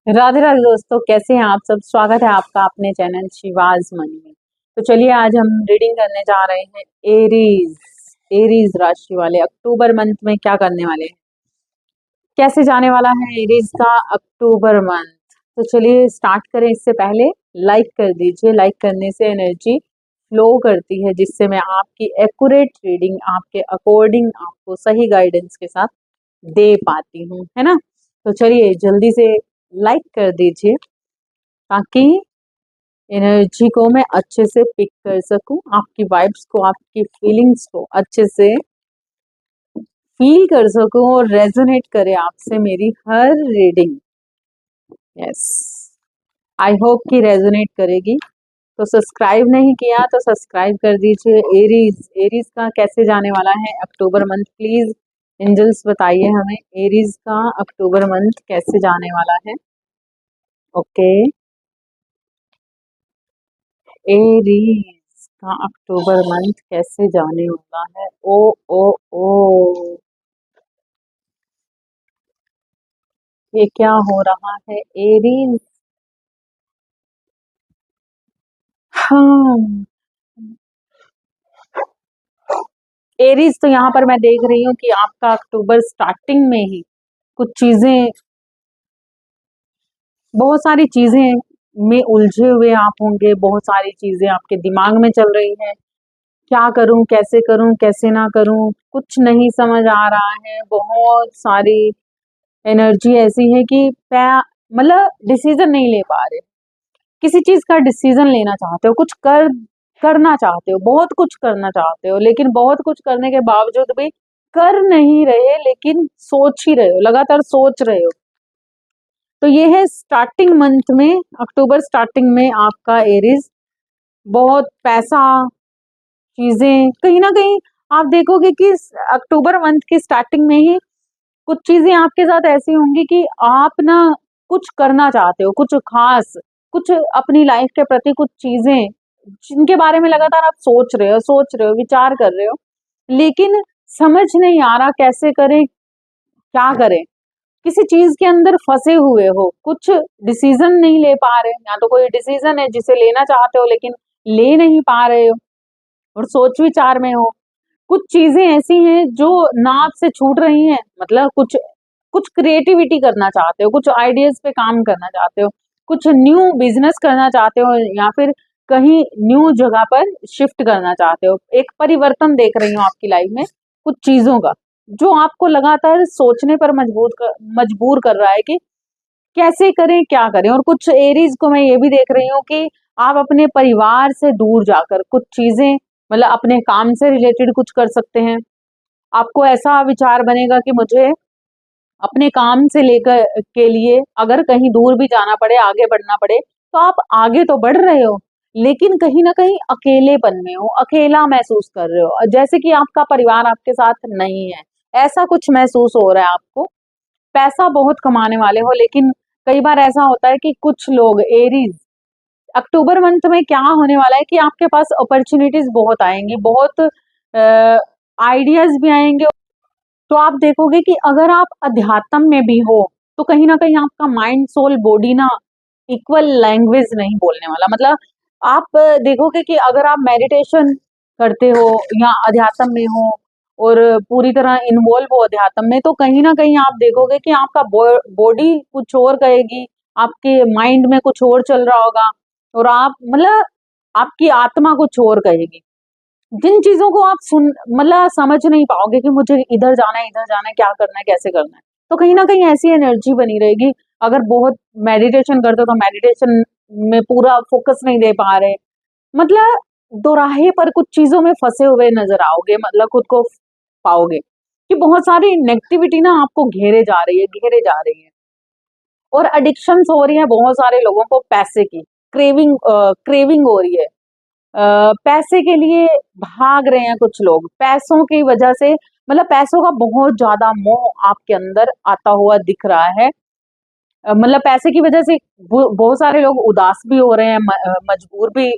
राधे राधे दोस्तों, कैसे हैं आप सब। स्वागत है आपका अपने चैनल शिवाज मनी में। तो चलिए आज हम रीडिंग करने जा रहे हैं एरीज एरीज राशि वाले अक्टूबर मंथ में क्या करने वाले हैं, कैसे जाने वाला है एरीज का अक्टूबर मंथ। तो चलिए स्टार्ट करें। इससे पहले लाइक कर दीजिए। लाइक करने से एनर्जी फ्लो करती है, जिससे मैं आपकी एक्यूरेट रीडिंग आपके अकॉर्डिंग आपको सही गाइडेंस के साथ दे पाती हूँ, है ना। तो चलिए जल्दी से लाइक कर दीजिए ताकि एनर्जी को मैं अच्छे से पिक कर सकूं, आपकी वाइब्स को, आपकी फीलिंग्स को अच्छे से फील कर सकूं और रेजोनेट करे आपसे मेरी हर रीडिंग। यस, आई होप कि रेजोनेट करेगी। तो सब्सक्राइब नहीं किया तो सब्सक्राइब कर दीजिए। एरीज एरीज का कैसे जाने वाला है अक्टूबर मंथ, प्लीज एंजल्स बताइए हमें एरीज का अक्टूबर मंथ कैसे जाने वाला है। ओके, एरीज का अक्टूबर मंथ कैसे जाने वाला है। ओ ओ ओ, ये क्या हो रहा है एरीज। हाँ, एरीज तो यहाँ पर मैं देख रही हूँ कि आपका अक्टूबर स्टार्टिंग में ही कुछ चीजें, बहुत सारी चीजें में उलझे हुए आप होंगे। बहुत सारी चीजें आपके दिमाग में चल रही हैं। क्या करूं, कैसे ना करूं, कुछ नहीं समझ आ रहा है। बहुत सारी एनर्जी ऐसी है कि मतलब डिसीजन नहीं ले पा रहे। किसी चीज का डिसीजन लेना चाहते हो, कुछ करना चाहते हो, बहुत कुछ करना चाहते हो, लेकिन बहुत कुछ करने के बावजूद भी कर नहीं रहे, लेकिन सोच ही रहे हो, लगातार सोच रहे हो। तो ये है स्टार्टिंग मंथ में, अक्टूबर स्टार्टिंग में आपका एरीज। बहुत पैसा, चीजें कहीं ना कहीं आप देखोगे कि अक्टूबर मंथ की स्टार्टिंग में ही कुछ चीजें आपके साथ ऐसी होंगी कि आप ना कुछ करना चाहते हो, कुछ खास, कुछ अपनी लाइफ के प्रति कुछ चीजें जिनके बारे में लगातार आप सोच रहे हो, विचार कर रहे हो, लेकिन समझ नहीं आ रहा कैसे करें, क्या करें। किसी चीज के अंदर फंसे हुए हो, कुछ डिसीजन नहीं ले पा रहे। या तो कोई डिसीजन है जिसे लेना चाहते हो लेकिन ले नहीं पा रहे हो और सोच विचार में हो। कुछ चीजें ऐसी हैं जो नाक से छूट रही हैं, मतलब कुछ कुछ क्रिएटिविटी करना चाहते हो, कुछ आइडियाज पे काम करना चाहते हो, कुछ न्यू बिजनेस करना चाहते हो, या फिर कहीं न्यू जगह पर शिफ्ट करना चाहते हो। एक परिवर्तन देख रही हूँ आपकी लाइफ में कुछ चीजों का, जो आपको लगातार सोचने पर मजबूर कर रहा है कि कैसे करें, क्या करें। और कुछ एरीज को मैं ये भी देख रही हूँ कि आप अपने परिवार से दूर जाकर कुछ चीजें, मतलब अपने काम से रिलेटेड कुछ कर सकते हैं। आपको ऐसा विचार बनेगा कि मुझे अपने काम से लेकर के लिए अगर कहीं दूर भी जाना पड़े, आगे बढ़ना पड़े, तो आप आगे तो बढ़ रहे हो, लेकिन कहीं ना कहीं अकेलेपन में हो, अकेला महसूस कर रहे हो, जैसे कि आपका परिवार आपके साथ नहीं है। ऐसा कुछ महसूस हो रहा है आपको। पैसा बहुत कमाने वाले हो, लेकिन कई बार ऐसा होता है कि कुछ लोग एरीज अक्टूबर मंथ में क्या होने वाला है कि आपके पास अपॉर्चुनिटीज बहुत आएंगी, बहुत आइडियाज भी आएंगे। तो आप देखोगे कि अगर आप अध्यात्म में भी हो तो कहीं ना कहीं आपका माइंड सोल बॉडी ना इक्वल लैंग्वेज नहीं बोलने वाला। मतलब आप देखोगे कि अगर आप मेडिटेशन करते हो या अध्यात्म में हो और पूरी तरह इन्वॉल्व हो अध्यात्म में, तो कहीं ना कहीं आप देखोगे कि आपका बॉडी कुछ और कहेगी, आपके माइंड में कुछ और चल रहा होगा, और आप मतलब आपकी आत्मा कुछ और कहेगी। जिन चीजों को आप सुन मतलब समझ नहीं पाओगे कि मुझे इधर जाना है, क्या करना है, कैसे करना है। तो कहीं ना कहीं ऐसी एनर्जी बनी रहेगी। अगर बहुत मेडिटेशन करते हो तो मेडिटेशन में पूरा फोकस नहीं दे पा रहे, मतलब दोराहे पर कुछ चीजों में फंसे हुए नजर आओगे, मतलब खुद को पाओगे कि बहुत सारी नेगेटिविटी ना आपको घेरे जा रही है। और एडिक्शंस हो रही है बहुत सारे लोगों को, पैसे की क्रेविंग हो रही है। पैसे के लिए भाग रहे हैं कुछ लोग, पैसों की वजह से, मतलब पैसों का बहुत ज्यादा मोह आपके अंदर आता हुआ दिख रहा है। मतलब पैसे की वजह से बहुत सारे लोग उदास भी हो रहे हैं, मजबूर भी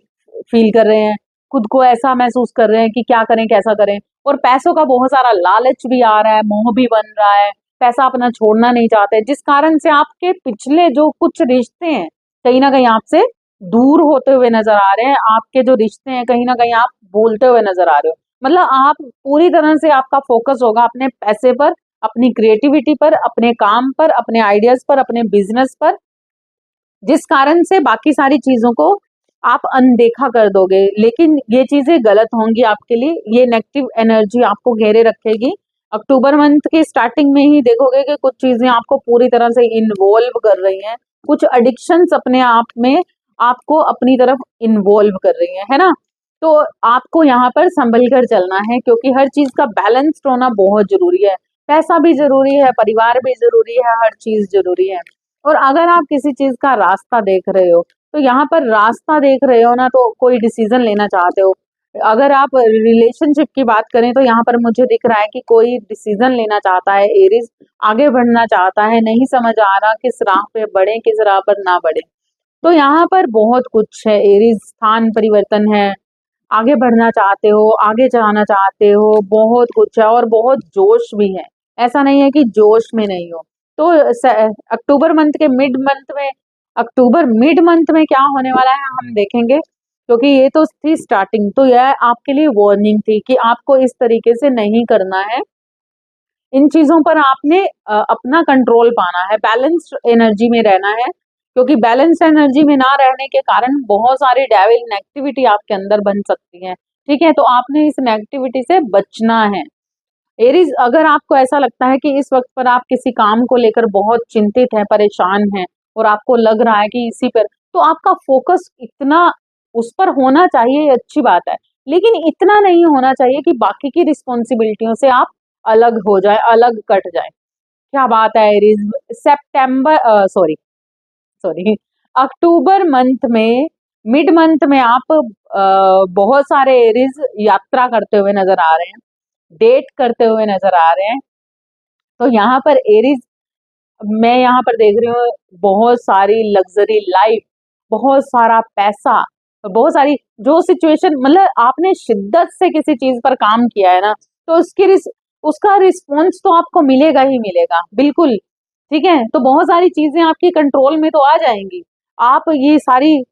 फील कर रहे हैं, खुद को ऐसा महसूस कर रहे हैं कि क्या करें, कैसा करें। और पैसों का बहुत सारा लालच भी आ रहा है, मोह भी बन रहा है। पैसा अपना छोड़ना नहीं चाहते, जिस कारण से आपके पिछले जो कुछ रिश्ते हैं कहीं ना कहीं आपसे दूर होते हुए नजर आ रहे हैं। आपके जो रिश्ते हैं कहीं ना कहीं आप भूलते हुए नजर आ रहे हो। मतलब आप पूरी तरह से आपका फोकस होगा अपने पैसे पर, अपनी क्रिएटिविटी पर, अपने काम पर, अपने आइडियाज पर, अपने बिजनेस पर, जिस कारण से बाकी सारी चीजों को आप अनदेखा कर दोगे। लेकिन ये चीजें गलत होंगी आपके लिए, ये नेगेटिव एनर्जी आपको घेरे रखेगी। अक्टूबर मंथ के स्टार्टिंग में ही देखोगे कि कुछ चीजें आपको पूरी तरह से इन्वॉल्व कर रही हैं, कुछ एडिक्शंस अपने आप में आपको अपनी तरफ इन्वॉल्व कर रही है ना। तो आपको यहाँ पर संभल कर चलना है, क्योंकि हर चीज का बैलेंस्ड होना बहुत जरूरी है। पैसा भी जरूरी है, परिवार भी जरूरी है, हर चीज जरूरी है। और अगर आप किसी चीज का रास्ता देख रहे हो, तो यहाँ पर रास्ता देख रहे हो ना, तो कोई डिसीजन लेना चाहते हो। अगर आप रिलेशनशिप की बात करें तो यहाँ पर मुझे दिख रहा है कि कोई डिसीजन लेना चाहता है एरीज, आगे बढ़ना चाहता है, नहीं समझ आ रहा किस राह पे बढ़े किस राह पर ना बढ़े। तो यहाँ पर बहुत कुछ है एरीज, स्थान परिवर्तन है, आगे बढ़ना चाहते हो, आगे जाना चाहते हो, बहुत कुछ है और बहुत जोश भी है। ऐसा नहीं है कि जोश में नहीं हो। तो अक्टूबर मंथ के मिड मंथ में, अक्टूबर मिड मंथ में क्या होने वाला है हम देखेंगे, क्योंकि ये तो थी स्टार्टिंग। तो यह आपके लिए वार्निंग थी कि आपको इस तरीके से नहीं करना है। इन चीजों पर आपने अपना कंट्रोल पाना है, बैलेंस्ड एनर्जी में रहना है, क्योंकि बैलेंस्ड एनर्जी में ना रहने के कारण बहुत सारी डेविल नेगेटिविटी आपके अंदर बन सकती है। ठीक है, तो आपने इस नेगेटिविटी से बचना है। एरीज, अगर आपको ऐसा लगता है कि इस वक्त पर आप किसी काम को लेकर बहुत चिंतित है, परेशान है, और आपको लग रहा है कि इसी पर, तो आपका फोकस इतना उस पर होना चाहिए, ये अच्छी बात है, लेकिन इतना नहीं होना चाहिए कि बाकी की रिस्पॉन्सिबिलिटियों से आप अलग हो जाए, अलग कट जाए। क्या बात है Aries, September sorry sorry October month में, मिड मंथ में आप बहुत सारे एरीज यात्रा करते हुए नजर आ रहे हैं, डेट करते हुए नजर आ रहे हैं। तो यहाँ पर एरीज, मैं यहाँ पर देख रही हूँ बहुत सारी लग्जरी लाइफ, बहुत सारा पैसा, बहुत सारी जो सिचुएशन, मतलब आपने शिद्दत से किसी चीज पर काम किया है ना, तो उसका रिस्पॉन्स तो आपको मिलेगा ही मिलेगा, बिल्कुल। ठीक है, तो बहुत सारी चीजें आपकी कंट्रोल में तो आ जाएंगी। आप ये सारी,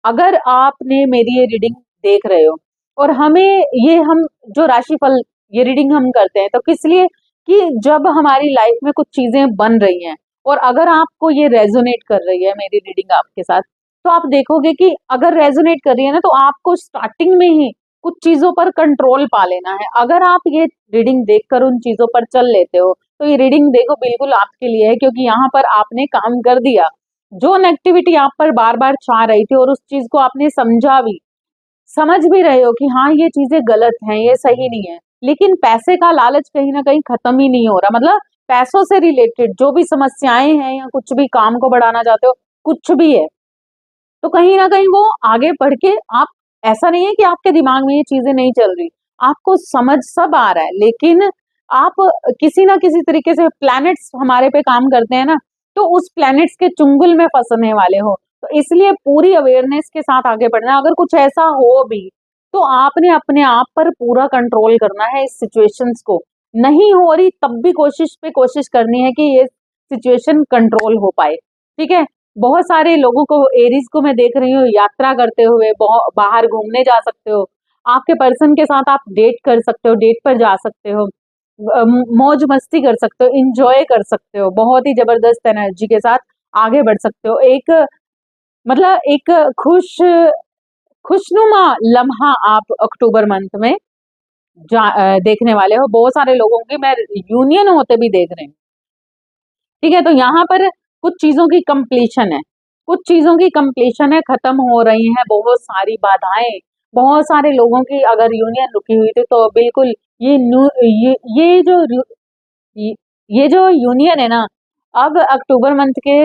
अगर आपने मेरी ये रीडिंग देख रहे हो, और हमें ये, हम जो राशिफल ये रीडिंग हम करते हैं तो किस लिए, कि जब हमारी लाइफ में कुछ चीजें बन रही हैं, और अगर आपको ये रेजोनेट कर रही है मेरी रीडिंग आपके साथ, तो आप देखोगे कि अगर रेजोनेट कर रही है ना, तो आपको स्टार्टिंग में ही कुछ चीजों पर कंट्रोल पा लेना है। अगर आप ये रीडिंग देखकर उन चीजों पर चल लेते हो, तो ये रीडिंग देखो बिल्कुल आपके लिए है, क्योंकि यहाँ पर आपने काम कर दिया। जो नेगेटिविटी आप पर बार बार छा रही थी, और उस चीज को आपने समझा भी, समझ भी रहे हो कि हाँ ये चीजें गलत हैं, ये सही नहीं है, लेकिन पैसे का लालच कहीं ना कहीं खत्म ही नहीं हो रहा। मतलब पैसों से रिलेटेड जो भी समस्याएं हैं, या कुछ भी काम को बढ़ाना चाहते हो, कुछ भी है, तो कहीं ना कहीं वो आगे बढ़ के आप, ऐसा नहीं है कि आपके दिमाग में ये चीजें नहीं चल रही, आपको समझ सब आ रहा है, लेकिन आप किसी ना किसी तरीके से, प्लैनेट्स हमारे पे काम करते हैं ना, तो उस प्लैनेट्स के चुंगल में फंसने वाले हो। तो इसलिए पूरी अवेयरनेस के साथ आगे बढ़ना है। अगर कुछ ऐसा हो भी, तो आपने अपने आप पर पूरा कंट्रोल करना है इस सिचुएशंस को। नहीं हो रही तब भी कोशिश पे कोशिश करनी है कि ये सिचुएशन कंट्रोल हो पाए। ठीक है, बहुत सारे लोगों को, एरीज को मैं देख रही हूँ यात्रा करते हुए, बाहर घूमने जा सकते हो, आपके पर्सन के साथ आप डेट कर सकते हो, डेट पर जा सकते हो, मौज मस्ती कर सकते हो, इंजॉय कर सकते हो, बहुत ही जबरदस्त एनर्जी के साथ आगे बढ़ सकते हो। एक, मतलब एक खुशनुमा लम्हा आप अक्टूबर मंथ में देखने वाले हो। बहुत सारे लोगों की मैं यूनियन होते भी देख रही हूँ। ठीक है, तो यहाँ पर कुछ चीजों की कंप्लीशन है, कुछ चीजों की कंप्लीशन है, खत्म हो रही है बहुत सारी बाधाएं। बहुत सारे लोगों की अगर यूनियन रुकी हुई थी, तो बिल्कुल ये ये जो ये जो यूनियन है ना, अब अक्टूबर मंथ के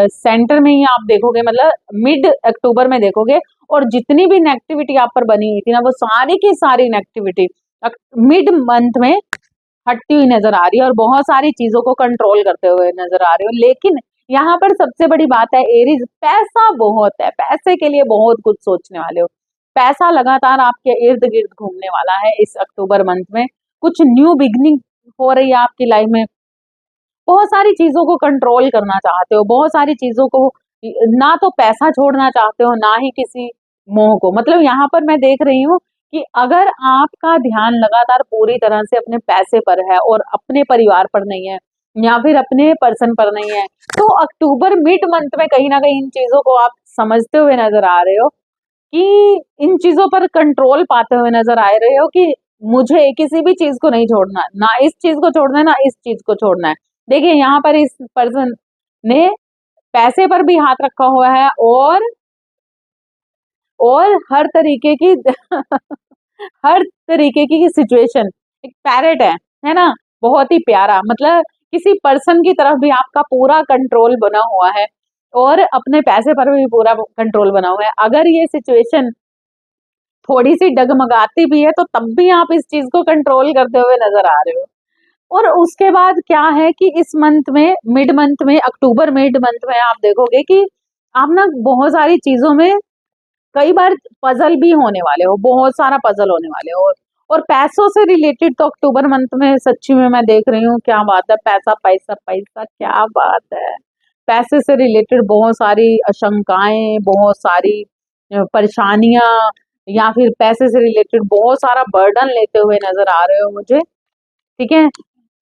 सेंटर में ही आप देखोगे, मतलब मिड अक्टूबर में देखोगे, और जितनी भी नेगेटिविटी आप पर बनी हुई थी ना, वो सारी की सारी नेगेटिविटी मिड मंथ में हटती हुई नजर आ रही है, और बहुत सारी चीजों को कंट्रोल करते हुए नजर आ रही हो। लेकिन यहाँ पर सबसे बड़ी बात है एरीज, पैसा बहुत है, पैसे के लिए बहुत कुछ सोचने वाले हो। पैसा लगातार आपके इर्द गिर्द घूमने वाला है इस अक्टूबर मंथ में। कुछ न्यू बिगनिंग हो रही है आपकी लाइफ में, बहुत सारी चीजों को कंट्रोल करना चाहते हो, बहुत सारी चीजों को, ना तो पैसा छोड़ना चाहते हो ना ही किसी मोह को। मतलब यहाँ पर मैं देख रही हूँ कि अगर आपका ध्यान लगातार पूरी तरह से अपने पैसे पर है और अपने परिवार पर नहीं है या फिर अपने पर्सन पर नहीं है, तो अक्टूबर मिड मंथ में कहीं ना कहीं इन चीजों को आप समझते हुए नजर आ रहे हो कि इन चीजों पर कंट्रोल पाते हुए नजर आ रहे हो कि मुझे किसी भी चीज को नहीं छोड़ना, ना इस चीज को छोड़ना है ना इस चीज को छोड़ना है। देखिए यहाँ पर इस पर्सन ने पैसे पर भी हाथ रखा हुआ है और हर तरीके की हर तरीके की सिचुएशन, एक पैरेट है ना, बहुत ही प्यारा। मतलब किसी पर्सन की तरफ भी आपका पूरा कंट्रोल बना हुआ है और अपने पैसे पर भी पूरा कंट्रोल बना हुआ है। अगर ये सिचुएशन थोड़ी सी डगमगाती भी है तो तब भी आप इस चीज को कंट्रोल करते हुए नजर आ रहे हो। और उसके बाद क्या है कि इस मंथ में, मिड मंथ में, अक्टूबर मिड मंथ में आप देखोगे कि आप ना बहुत सारी चीजों में कई बार पजल भी होने वाले हो, बहुत सारा पजल होने वाले हो। और पैसों से रिलेटेड तो अक्टूबर मंथ में सच्ची में मैं देख रही हूँ, क्या बात है, पैसा पैसा पैसा, क्या बात है। पैसे से रिलेटेड बहुत सारी आशंकाएं, बहुत सारी परेशानियां, या फिर पैसे से रिलेटेड बहुत सारा बर्डन लेते हुए नजर आ रहे हो मुझे। ठीक है,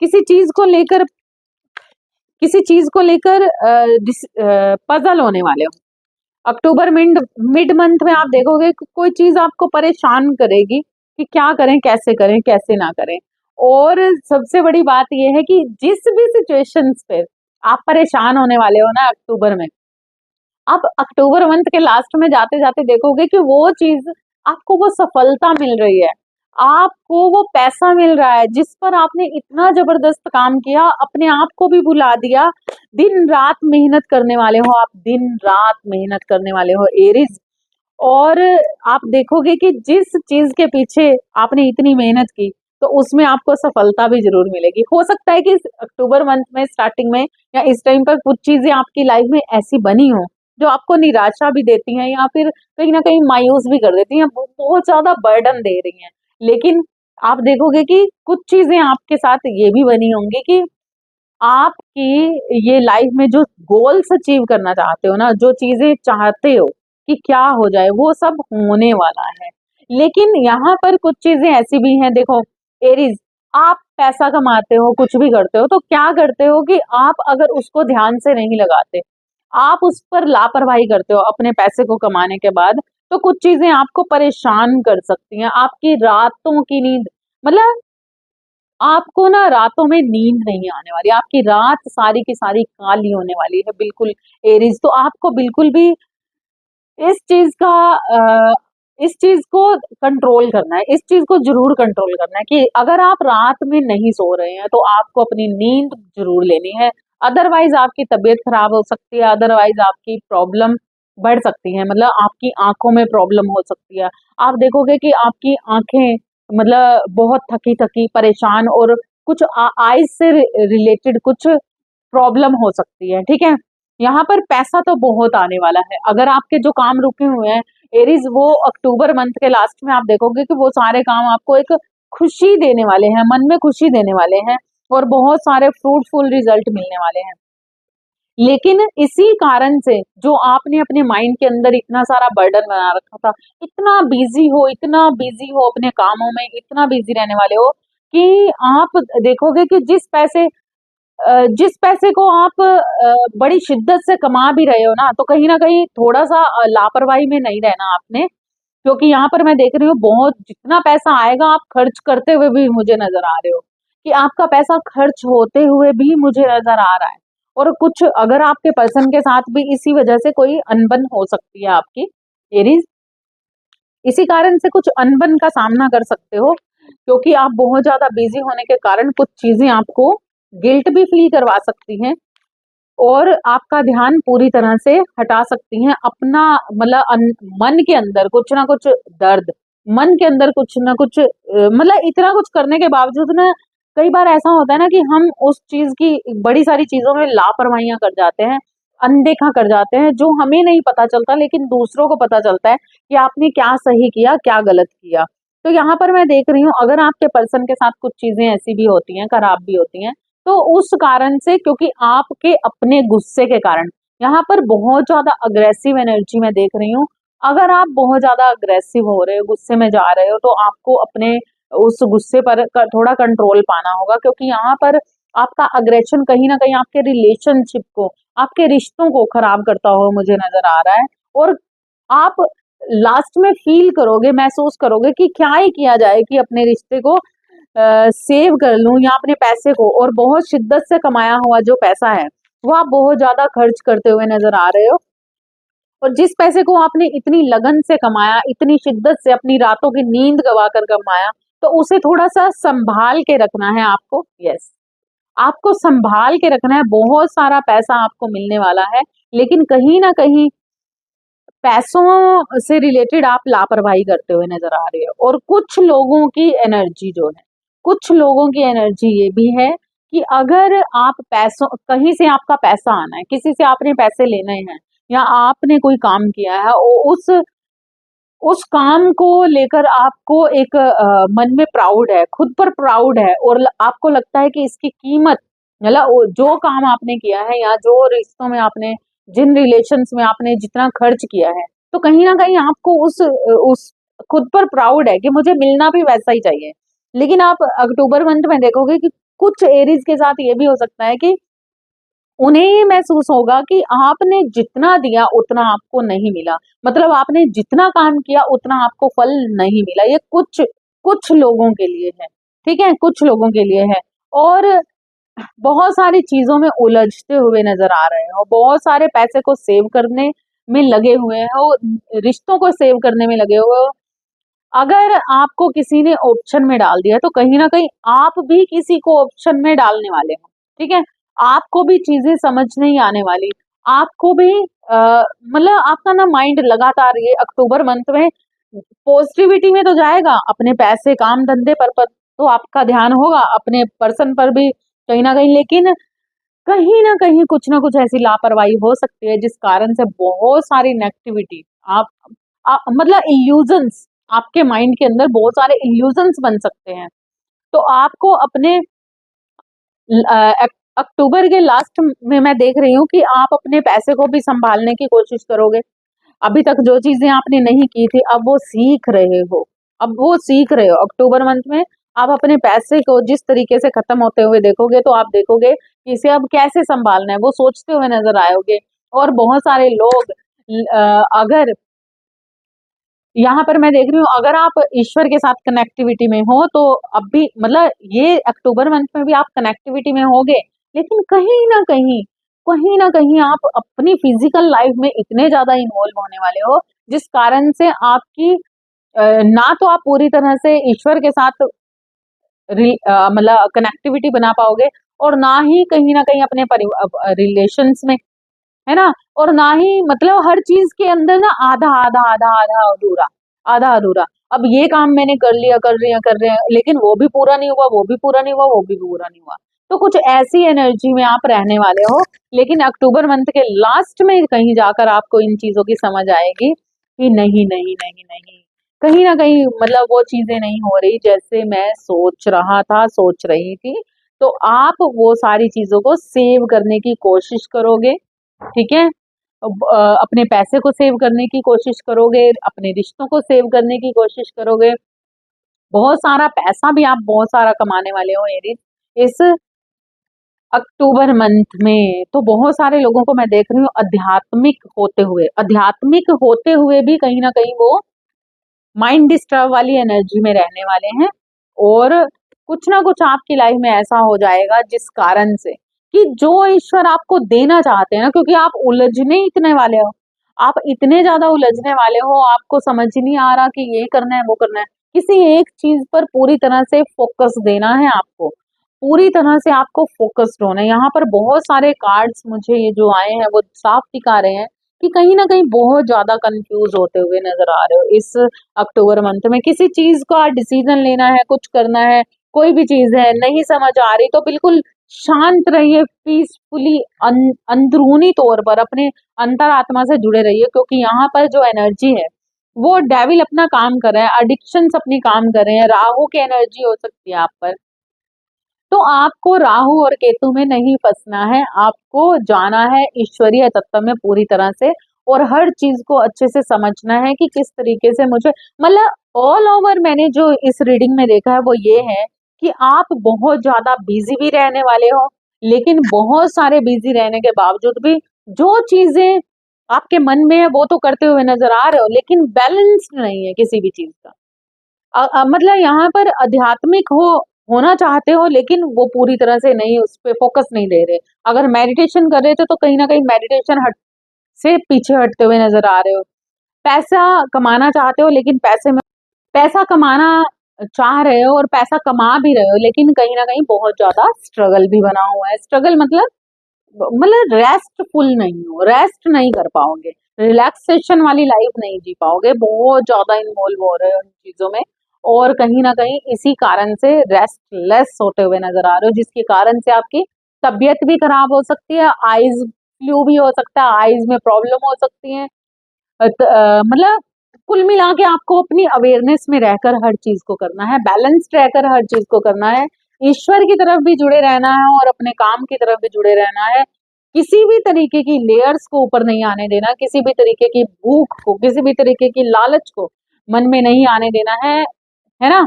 किसी चीज को लेकर, किसी चीज को लेकर पजल होने वाले हो। अक्टूबर मिड मिड मंथ में आप देखोगे कि कोई चीज आपको परेशान करेगी कि क्या करें, कैसे करें, कैसे ना करें। और सबसे बड़ी बात यह है कि जिस भी सिचुएशंस पे आप परेशान होने वाले हो ना अक्टूबर में, आप अक्टूबर मंथ के लास्ट में जाते जाते देखोगे कि वो चीज, आपको वो सफलता मिल रही है, आपको वो पैसा मिल रहा है जिस पर आपने इतना जबरदस्त काम किया, अपने आप को भी भुला दिया। दिन रात मेहनत करने वाले हो आप, दिन रात मेहनत करने वाले हो एरीज। और आप देखोगे कि जिस चीज के पीछे आपने इतनी मेहनत की तो उसमें आपको सफलता भी जरूर मिलेगी। हो सकता है कि इस अक्टूबर मंथ में स्टार्टिंग में या इस टाइम पर कुछ चीजें आपकी लाइफ में ऐसी बनी हो जो आपको निराशा भी देती हैं या फिर कहीं ना कहीं मायूस भी कर देती हैं, बहुत ज्यादा बर्डन दे रही हैं। लेकिन आप देखोगे कि कुछ चीजें आपके साथ ये भी बनी होंगी कि आपकी ये लाइफ में जो गोल्स अचीव करना चाहते हो ना, जो चीजें चाहते हो कि क्या हो जाए, वो सब होने वाला है। लेकिन यहाँ पर कुछ चीजें ऐसी भी हैं, देखो एरीज, आप पैसा कमाते हो, कुछ भी करते हो, तो क्या करते हो कि आप अगर उसको ध्यान से नहीं लगाते, आप उस पर लापरवाही करते हो अपने पैसे को कमाने के बाद, तो कुछ चीजें आपको परेशान कर सकती हैं। आपकी रातों की नींद, मतलब आपको ना रातों में नींद नहीं आने वाली, आपकी रात सारी की सारी काली होने वाली है बिल्कुल एरीज। तो आपको बिल्कुल भी इस चीज का इस चीज को कंट्रोल करना है, इस चीज को जरूर कंट्रोल करना है कि अगर आप रात में नहीं सो रहे हैं तो आपको अपनी नींद जरूर लेनी है। अदरवाइज आपकी तबीयत खराब हो सकती है, अदरवाइज आपकी प्रॉब्लम बढ़ सकती है, मतलब आपकी आंखों में प्रॉब्लम हो सकती है। आप देखोगे कि आपकी आंखें मतलब बहुत थकी थकी, परेशान, और कुछ आईज से रिलेटेड कुछ प्रॉब्लम हो सकती है। ठीक है, यहाँ पर पैसा तो बहुत आने वाला है। अगर आपके जो काम रुके हुए हैं एरीज, वो अक्टूबर मंथ के लास्ट में आप देखोगे कि वो सारे काम आपको एक खुशी देने वाले हैं, मन में खुशी देने वाले हैं और बहुत सारे फ्रूटफुल रिजल्ट मिलने वाले हैं। लेकिन इसी कारण से जो आपने अपने माइंड के अंदर इतना सारा बर्डन बना रखा था, इतना बिजी हो, इतना बिजी हो अपने कामों में, इतना बिजी रहने वाले हो कि आप देखोगे कि जिस पैसे को आप बड़ी शिद्दत से कमा भी रहे हो ना, तो कहीं ना कहीं थोड़ा सा लापरवाही में नहीं रहना आपने। क्योंकि यहाँ पर मैं देख रही हूँ बहुत, जितना पैसा आएगा आप खर्च करते हुए भी मुझे नजर आ रहे हो, कि आपका पैसा खर्च होते हुए भी मुझे नजर आ रहा है। और कुछ अगर आपके पर्सन के साथ भी इसी वजह से कोई अनबन हो सकती है आपकी एरीज, इसी कारण से कुछ अनबन का सामना कर सकते हो, क्योंकि आप बहुत ज्यादा बिजी होने के कारण कुछ चीजें आपको गिल्ट भी फील करवा सकती हैं और आपका ध्यान पूरी तरह से हटा सकती हैं अपना, मतलब मन के अंदर कुछ ना कुछ दर्द, मन के अंदर कुछ ना कुछ मतलब इतना कुछ करने के बावजूद ना, कई बार ऐसा होता है ना कि हम उस चीज की, बड़ी सारी चीजों में लापरवाहियां कर जाते हैं, अनदेखा कर जाते हैं, जो हमें नहीं पता चलता लेकिन दूसरों को पता चलता है कि आपने क्या सही किया, क्या गलत किया। तो यहाँ पर मैं देख रही हूँ अगर आपके पर्सन के साथ कुछ चीजें ऐसी भी होती हैं, खराब भी होती हैं, तो उस कारण से, क्योंकि आपके अपने गुस्से के कारण यहाँ पर बहुत ज्यादा अग्रेसिव एनर्जी मैं देख रही हूँ। अगर आप बहुत ज्यादा अग्रेसिव हो रहे हो, गुस्से में जा रहे हो, तो आपको अपने उस गुस्से पर थोड़ा कंट्रोल पाना होगा, क्योंकि यहाँ पर आपका अग्रेशन कहीं ना कहीं आपके रिलेशनशिप को, आपके रिश्तों को खराब करता हुआ मुझे नजर आ रहा है। और आप लास्ट में फील करोगे, महसूस करोगे कि क्या ही किया जाए कि अपने रिश्ते को सेव कर लूं या अपने पैसे को, और बहुत शिद्दत से कमाया हुआ जो पैसा है वो आप बहुत ज्यादा खर्च करते हुए नजर आ रहे हो। और जिस पैसे को आपने इतनी लगन से कमाया, इतनी शिद्दत से अपनी रातों की नींद गवा कर कमाया, तो उसे थोड़ा सा संभाल के रखना है आपको। यस, आपको संभाल के रखना है। बहुत सारा पैसा आपको मिलने वाला है, लेकिन कहीं ना कहीं पैसों से रिलेटेड आप लापरवाही करते हुए नजर आ रहे हो। और कुछ लोगों की एनर्जी जो है, कुछ लोगों की एनर्जी ये भी है कि अगर आप पैसों, कहीं से आपका पैसा आना है, किसी से आपने पैसे लेने हैं, या आपने कोई काम किया है, उस काम को लेकर आपको एक मन में प्राउड है, खुद पर प्राउड है, और आपको लगता है कि इसकी कीमत, मतलब जो काम आपने किया है या जो रिश्तों में आपने, जिन रिलेशंस में आपने जितना खर्च किया है, तो कहीं ना कहीं आपको उस खुद पर प्राउड है कि मुझे मिलना भी वैसा ही चाहिए। लेकिन आप अक्टूबर मंथ में देखोगे कि कुछ एरीज के साथ ये भी हो सकता है कि उन्हें ये महसूस होगा कि आपने जितना दिया उतना आपको नहीं मिला, मतलब आपने जितना काम किया उतना आपको फल नहीं मिला। ये कुछ कुछ लोगों के लिए है, ठीक है, कुछ लोगों के लिए है। और बहुत सारी चीजों में उलझते हुए नजर आ रहे हो, बहुत सारे पैसे को सेव करने में लगे हुए हो, रिश्तों को सेव करने में लगे हुए हो। अगर आपको किसी ने ऑप्शन में डाल दिया, तो कहीं ना कहीं आप भी किसी को ऑप्शन में डालने वाले हो, ठीक है। आपको भी चीजें समझ नहीं आने वाली, आपको भी मतलब आपका ना माइंड लगातार ये अक्टूबर मंथ में पॉजिटिविटी में तो जाएगा, अपने पैसे काम धंधे पर तो आपका ध्यान होगा, अपने पर्सन पर भी कहीं ना कहीं, लेकिन कहीं ना कुछ ना कुछ ऐसी लापरवाही हो सकती है जिस कारण से बहुत सारी नेगेटिविटी मतलब इल्यूजन्स, आपके माइंड के अंदर बहुत सारे इल्यूजन्स बन सकते हैं। तो आपको अपने अक्टूबर के लास्ट में मैं देख रही हूँ कि आप अपने पैसे को भी संभालने की कोशिश करोगे। अभी तक जो चीजें आपने नहीं की थी, अब वो सीख रहे हो, अब वो सीख रहे हो। अक्टूबर मंथ में आप अपने पैसे को जिस तरीके से खत्म होते हुए देखोगे, तो आप देखोगे कि इसे अब कैसे संभालना है, वो सोचते हुए नजर आयोगे। और बहुत सारे लोग अगर यहाँ पर मैं देख रही हूँ, अगर आप ईश्वर के साथ कनेक्टिविटी में हो, तो अब भी मतलब ये अक्टूबर मंथ में भी आप कनेक्टिविटी में होगे, लेकिन कहीं ना कहीं आप अपनी फिजिकल लाइफ में इतने ज्यादा इन्वॉल्व होने वाले हो, जिस कारण से आपकी ना तो आप पूरी तरह से ईश्वर के साथ मतलब कनेक्टिविटी बना पाओगे, और ना कहीं अपने रिलेशंस में, है ना, और ना ही मतलब हर चीज के अंदर ना आधा आधा आधा आधा अधूरा, आधा अधूरा। अब ये काम मैंने कर रहे हैं, लेकिन वो भी पूरा नहीं हुआ, वो भी पूरा नहीं हुआ, वो भी पूरा नहीं हुआ। तो कुछ ऐसी एनर्जी में आप रहने वाले हो, लेकिन अक्टूबर मंथ के लास्ट में कहीं जाकर आपको इन चीजों की समझ आएगी कि नहीं नहीं नहीं नहीं, कहीं ना कहीं मतलब वो चीजें नहीं हो रही जैसे मैं सोच रहा था, सोच रही थी। तो आप वो सारी चीजों को सेव करने की कोशिश करोगे, ठीक है। अपने पैसे को सेव करने की कोशिश करोगे, अपने रिश्तों को सेव करने की कोशिश करोगे। बहुत सारा पैसा भी आप बहुत सारा कमाने वाले हो एरीज इस अक्टूबर मंथ में। तो बहुत सारे लोगों को मैं देख रही हूँ आध्यात्मिक होते हुए भी कहीं ना कहीं वो माइंड डिस्टर्ब वाली एनर्जी में रहने वाले हैं। और कुछ ना कुछ आपकी लाइफ में ऐसा हो जाएगा जिस कारण से कि जो ईश्वर आपको देना चाहते हैं ना, क्योंकि आप उलझने इतने वाले हो, आप इतने ज्यादा उलझने वाले हो, आपको समझ ही नहीं आ रहा कि ये करना है वो करना है। किसी एक चीज पर पूरी तरह से फोकस देना है आपको, पूरी तरह से आपको फोकस्ड होना है। यहाँ पर बहुत सारे कार्ड्स मुझे ये जो आए हैं वो साफ दिखा रहे हैं कि कहीं ना कहीं बहुत ज्यादा कंफ्यूज होते हुए नजर आ रहे हो इस अक्टूबर मंथ में। किसी चीज का डिसीजन लेना है, कुछ करना है, कोई भी चीज है नहीं समझ आ रही, तो बिल्कुल शांत रहिए, पीसफुली, अंदरूनी तौर पर अपने अंतरात्मा से जुड़े रहिए, क्योंकि यहाँ पर जो एनर्जी है वो डेविल अपना काम कर रहे हैं, एडिक्शंस अपनी काम कर रहे हैं, राहु की एनर्जी हो सकती है आप पर। तो आपको राहु और केतु में नहीं फंसना है, आपको जाना है ईश्वरीय तत्व में पूरी तरह से, और हर चीज को अच्छे से समझना है कि किस तरीके से मुझे, मतलब ऑल ओवर मैंने जो इस रीडिंग में देखा है वो ये है कि आप बहुत ज्यादा बिजी भी रहने वाले हो, लेकिन बहुत सारे बिजी रहने के बावजूद भी जो चीजें आपके मन में है वो तो करते हुए नजर आ रहे हो, लेकिन बैलेंस्ड नहीं है किसी भी चीज का। मतलब यहाँ पर आध्यात्मिक होना चाहते हो, लेकिन वो पूरी तरह से नहीं, उस पे फोकस नहीं दे रहे। अगर मेडिटेशन कर रहे थे तो कहीं ना कहीं मेडिटेशन हट से पीछे हटते हुए नजर आ रहे हो। पैसा कमाना चाहते हो, लेकिन पैसा कमाना चाह रहे हो और पैसा कमा भी रहे हो, लेकिन कहीं ना कहीं बहुत ज्यादा स्ट्रगल भी बना हुआ है। स्ट्रगल मतलब रेस्टफुल नहीं हो, रेस्ट नहीं कर पाओगे, रिलैक्सेशन वाली लाइफ नहीं जी पाओगे, बहुत ज्यादा इन्वॉल्व हो रहे हो उन चीजों में, और कहीं ना कहीं इसी कारण से रेस्टलेस होते हुए नजर आ रहे हो, जिसके कारण से आपकी तबीयत भी खराब हो सकती है, आईज फ्लू भी हो सकता है, आईज में प्रॉब्लम हो सकती है। मतलब कुल मिला के आपको अपनी अवेयरनेस में रहकर हर चीज को करना है, बैलेंस्ड रहकर हर चीज को करना है, ईश्वर की तरफ भी जुड़े रहना है और अपने काम की तरफ भी जुड़े रहना है। किसी भी तरीके की लेयर्स को ऊपर नहीं आने देना, किसी भी तरीके की भूख को, किसी भी तरीके की लालच को मन में नहीं आने देना है ना,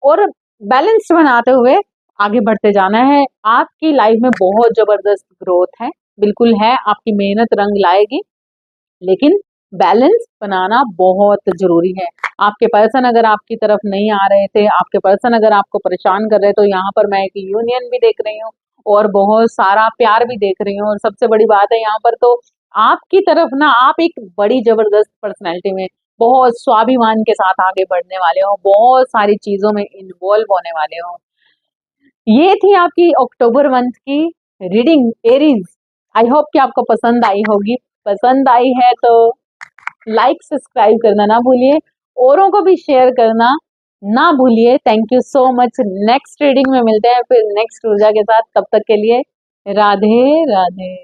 और बैलेंस बनाते हुए आगे बढ़ते जाना है। आपकी लाइफ में बहुत जबरदस्त ग्रोथ है, बिल्कुल है, आपकी मेहनत रंग लाएगी, लेकिन बैलेंस बनाना बहुत जरूरी है। आपके पर्सन अगर आपकी तरफ नहीं आ रहे थे, आपके पर्सन अगर आपको परेशान कर रहे, तो यहाँ पर मैं एक यूनियन भी देख रही हूँ और बहुत सारा प्यार भी देख रही हूँ, और सबसे बड़ी बात है यहाँ पर तो आपकी तरफ ना, आप एक बड़ी जबरदस्त पर्सनैलिटी में बहुत स्वाभिमान के साथ आगे बढ़ने वाले हो, बहुत सारी चीजों में इन्वॉल्व होने वाले हो। ये थी आपकी अक्टूबर मंथ की रीडिंग एरीज। आई होप कि आपको पसंद आई होगी। पसंद आई है तो लाइक सब्सक्राइब करना ना भूलिए, औरों को भी शेयर करना ना भूलिए। Thank you so much. Next reading में मिलते हैं फिर नेक्स्ट ऊर्जा के साथ, तब तक के लिए राधे राधे।